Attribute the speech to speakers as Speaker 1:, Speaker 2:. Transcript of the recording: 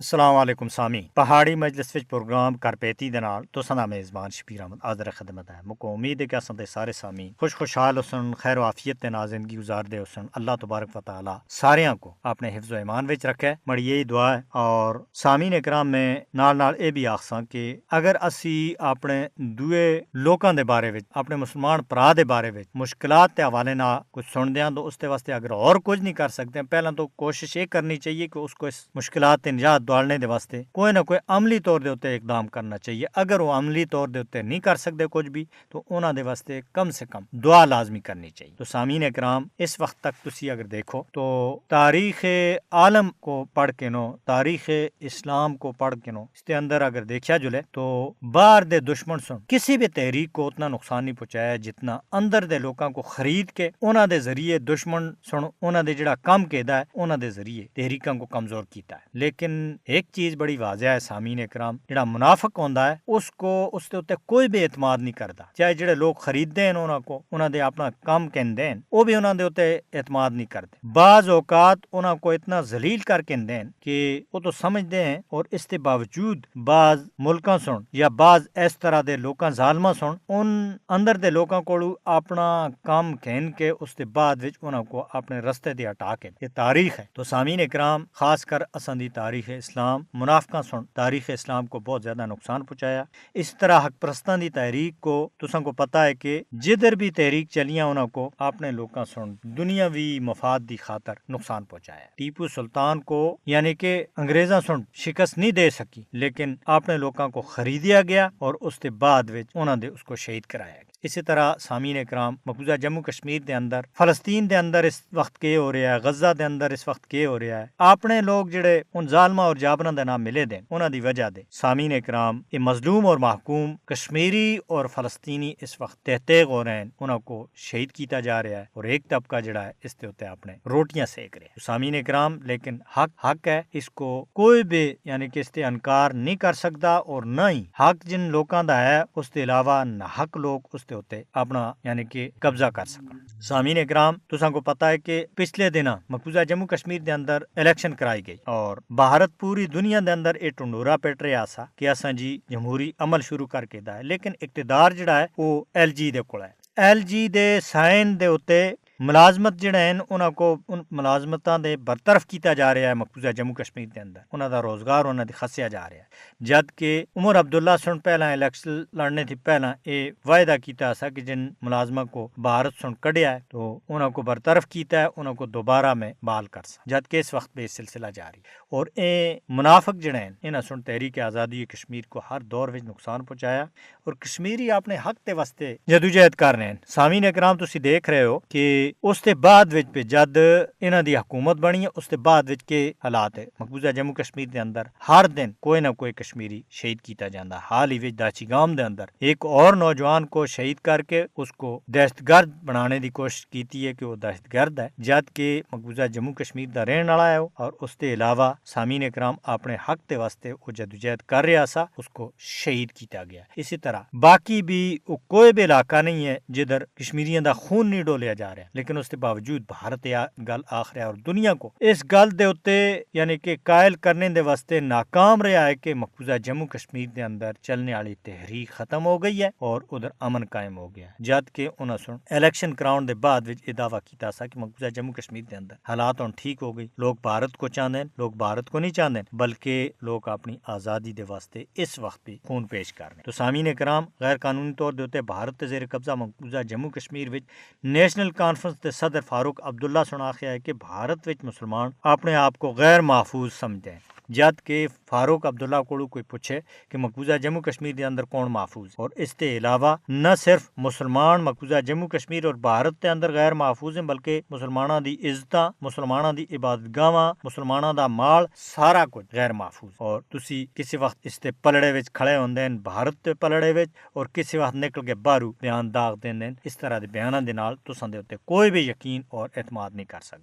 Speaker 1: السلام علیکم سامی پہاڑی مجلس وچ پروگرام کرپیتی دے نال تساں دا میزبان شبیر احمد حاضر خدمت ہے مکو امید ہے کہ اساں دے سارے سامی خوشحال حسن خیر و عافیت تے نال زندگی گزار دے حسن اللہ تبارک و تعالی ساریاں کو اپنے حفظ و ایمان وچ رکھے مڑی یہی دعا ہے۔ اور سامعین اکرام میں نال اے بھی آکھساں کہ اگر اسی اپنے دوے لوکاں دے بارے وچ اپنے مسلمان پرا دے بارے وچ مشکلات دے حوالے نال کچھ سن دیاں تو اس دے واسطے اگر اور کچھ نہیں کر سکتے پہلا تو کوشش یہ کرنی چاہیے کہ اس کو اس مشکلات تے نجات دوالنے دے واسطے کوئی نہ کوئی عملی طور دے اوتے اقدام کرنا چاہیے۔ اگر وہ عملی طور دے اوتے نہیں کر سکتے کچھ بھی تو انہاں دے واسطے کم سے کم دعا لازمی کرنی چاہیے۔ تو سامعین اکرام اس وقت تک تسی اگر دیکھو تو تاریخ عالم کو پڑھ کے نو تاریخ اسلام کو پڑھ کے نو اس کے اندر اگر دیکھا جلے تو باہر دے دشمن سن کسی بھی تحریک کو اتنا نقصان نہیں پہنچایا جتنا اندر دے لوکاں کو خرید کے انہاں دے ذریعے دشمن سن انہاں دے جڑا کام کیدا ہے انہاں دے ذریعے تحریکاں کو کمزور کیتا ہے۔ لیکن ایک چیز بڑی واضح ہے سامعین اکرام، جڑا منافق ہوندا ہے اس کو اس دے اوتے کوئی بھی اعتماد نہیں کردا، چاہے جڑے لوگ خریدتے ہیں انہاں کو انہاں دے اپنا کام کہندے ہیں وہ بھی انہاں دے اوتے اعتماد نہیں کرتے۔ بعض اوقات انہاں کو اتنا ذلیل کر کے دین کہ وہ تو سمجھتے ہیں، اور اس کے باوجود بعض ملکاں سن یا بعض اس طرح دے لوکاں ظالماں سن ان اندر دے لوکاں کولو اپنا کام کہن کے اس کے بعد وچ انہاں کو اپنے رستے تے ہٹا کے یہ تاریخ ہے۔ تو سامعین اکرام خاص کر اساں دی تاریخ اسلام منافقاں سن تاریخ اسلام کو بہت زیادہ نقصان پہنچایا۔ اس طرح حق پرستان دی تحریک کو تساں کو پتہ ہے کہ جدھر بھی تحریک چلیاں انہاں کو اپنے لوکاں سن دنیاوی مفاد دی خاطر نقصان پہنچایا۔ ٹیپو سلطان کو یعنی کہ انگریزاں سن شکست نہیں دے سکی لیکن اپنے لوکاں کو خریدیا گیا اور اس کے بعد وچ انہاں دے اس کو شہید کرایا گیا۔ اسی طرح سامعین اکرام مقبوضہ جموں کشمیر دے اندر فلسطین دے اندر اس وقت کے ہو رہا ہے، غزہ دے اندر اس وقت کے ہو رہا ہے، اپنے لوگ جڑے ان ظالمہ اور جابراں دے نام ملے دے انہاں دی وجہ دے سامعین اکرام یہ مظلوم اور محکوم کشمیری اور فلسطینی اس وقت تحتیغ ہو رہے ہیں، انہاں کو شہید کیتا جا رہا ہے اور ایک طبقہ جڑا ہے اس تے اوتے اپنے روٹیاں سیک رہے ہیں۔ سامعین اکرام لیکن حق ہے، اس کو کوئی بھی یعنی کہ اس تے انکار نہیں کر سکتا، اور نہ ہی حق جن لوکاں دا ہے اس کے علاوہ نہ حق لوگ اس تے اوتے اپنا یعنی کہ قبضہ کر سکن۔ سامعین اکرام تساں کو پتہ ہے کہ پچھلے دنوں مقبوضہ جموں کشمیر دے اندر الیکشن کرائی گئی اور بھارت پوری دنیا دے اندر یہ ٹنڈورا پیٹ رہا سا کہ اساں جی جمہوری عمل شروع کر کے دا ہے، لیکن اقتدار جڑا ہے وہ ایل جی دے کول ہے۔ ایل جی دے سائن دے اوتے ملازمت جڑے ہیں انہاں کو ان ملازمتاں دے برطرف کیتا جا رہا ہے مقبوضہ جموں کشمیر دے اندر، انہاں دا روزگار انہاں دی خسیا جا رہا ہے، جد کہ عمر عبداللہ سن پہلا الیکشن لڑنے تھی پہلا یہ وعدہ کیتا سا کہ جن ملازمہ کو بھارت سن کڈیا ہے تو انہاں کو برطرف کیتا ہے، انہاں کو دوبارہ میں بحال کر سا، جد کہ اس وقت بھی سلسلہ جاری اور اے منافق جڑے ہیں انہاں سن تحریک آزادی کشمیر کو ہر دور وچ نقصان پہنچایا اور کشمیری اپنے حق تے واسطے جدوجہد کر رہے ہیں۔ سامعین اکرام تسی دیکھ رہے ہو کہ اس کے بعد وچ پہ جد انہاں دی حکومت بنی ہے اس کے بعد وچ کے حالات ہے مقبوضہ جموں کشمیر دے اندر ہر دن کوئی نہ کوئی کشمیری شہید کیتا جاندا۔ حال ہی وچ داچی گام دے اندر ایک اور نوجوان کو شہید کر کے اس کو دہشت گرد بنانے دی کوشش کیتی ہے کہ وہ دہشت گرد ہے، جد کہ مقبوضہ جموں کشمیر دا رہن والا ہے اور اس کے علاوہ سامعین اکرام اپنے حق تے واسطے وہ جدوجہد کر رہا سا، اس کو شہید کیتا گیا۔ اسی طرح باقی بھی کوئی بھی علاقہ نہیں ہے جدھر کشمیریاں دا خون نہیں ڈولیا جا رہا، لیکن اس کے باوجود بھارت گل آخ رہا اور دنیا کو اس گل دے اوتے یعنی کہ قائل کرنے دے واسطے ناکام رہا ہے کہ مقبوضہ جموں کشمیر دے اندر چلنے والی تحریک ختم ہو گئی ہے اور ادھر امن قائم ہو گیا، جد کہ انہاں سن الیکشن کراؤن دے بعد وچ یہ دعویٰ کیتا سا کہ مقبوضہ جموں کشمیر دے اندر حالات ہن ٹھیک ہو گئی، لوگ بھارت کو چاہندے ہیں، لوگ بھارت کو نہیں چاہندے بلکہ لوگ اپنی آزادی دے واسطے اس وقت بھی خون پیش کر رہے ہیں۔ تو سامعین اکرام غیر قانونی طور دے اوتے بھارت تے زیر قبضہ مقبوضہ جموں کشمیر وچ نیشنل کانفرنس دے صدر فاروق عبداللہ سن آخیا ہے کہ بھارت وچ مسلمان اپنے آپ کو غیر محفوظ سمجھتے ہیں، جد کہ فاروق عبداللہ کو کوئی پوچھے کہ مقبوضہ جموں کشمیر دے اندر کون محفوظ، اور اس کے علاوہ نہ صرف مسلمان مقبوضہ جموں کشمیر اور بھارت دے اندر غیر محفوظ ہیں بلکہ مسلماناں دی عزتاں، مسلماناں دی عبادت گاواں، مسلماناں دا مال سارا کچھ غیر محفوظ، اور تسی کسی وقت اس تے پلڑے وچ کھڑے ہوندے ہیں بھارت تے پلڑے وچ اور کسی وقت نکل کے باہروں بیان داغ دیندے ہیں۔ اس طرح دے بیاناں دے نال تساں دے اوتے کوئی بھی یقین اور اعتماد نہیں کر سکتے۔